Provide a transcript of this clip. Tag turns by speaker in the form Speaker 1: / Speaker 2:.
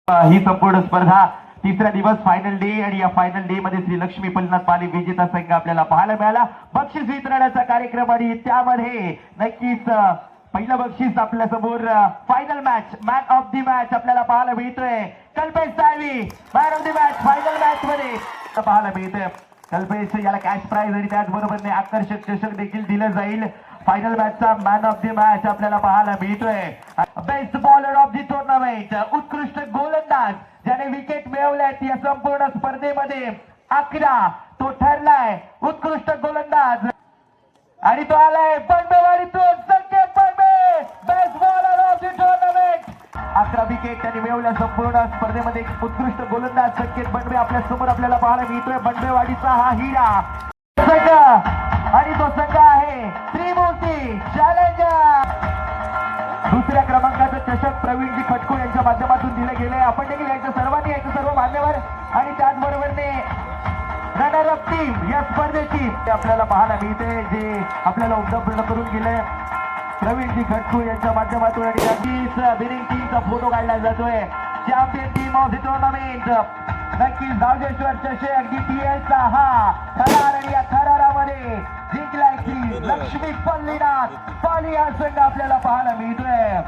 Speaker 1: ही संपूर्ण स्पर्धा तिसरा दिवस फायनल डे आणि या फायनल डे मध्ये श्री लक्ष्मी पल्लनाथ पाली विजेता संघ आपल्याला पाहायला मिळाला. बक्षीस वितरणाचा कार्यक्रम आणि त्यामध्ये नक्कीच पहिलं बक्षीस आपल्या समोर final man of the match आपल्याला पाहायला मिळतोय. Kalpesh Salvi man of the match final match मध्ये पाहायला मिळतोय. कल्पेश याला कॅश प्राइज आणि त्याचबरोबर आकर्षक चषक देखील दिलं जाईल. फायनल मॅचचा मॅन ऑफ द मॅच आपल्याला पाहायला मिळतोय. Best bowler of the tournament उत्कृष्ट गोलंदाज ज्याने विकेट मिळवल्यात या संपूर्ण स्पर्धेमध्ये 11 तो ठरलाय उत्कृष्ट गोलंदाज आणि तो आलाय बंडवाडीतून संकेत बंडे. Best bowler of the tournament 11 wicket त्यांनी मिळवल्या संपूर्ण स्पर्धेमध्ये. उत्कृष्ट गोलंदाज संकेत बंडे आपल्या समोर आपल्याला पाहायला मिळतोय. बंडवाडीचा हा हिरा संघ आणि तो संघ आहे त्रिमूर्ती चॅलेंजर. दुसऱ्या क्रमांकाचं चषक प्रवीणजी खटको यांच्या माध्यमातून दिले गेले. आपण देखील यांच्या सर्वांनी यांचे सर्व मान्यवर आणि त्याचबरोबरने रनर अप टीम या स्पर्धेची आपल्याला पाहायला मिळते जे आपल्याला उपलब्ध करून गेले प्रवीणजी खटको यांच्या माध्यमातून. आणि नक्कीच विनिंग टीमचा फोटो काढला जातोय. Champion team of the tournament नक्कीच जावजेश्वर चषक DTLचा हा थरार आणि या थरारामध्ये जिंकलाय की लक्ष्मी पल्लनाथ पाली हा संघ आपल्याला पाहायला मिळतोय.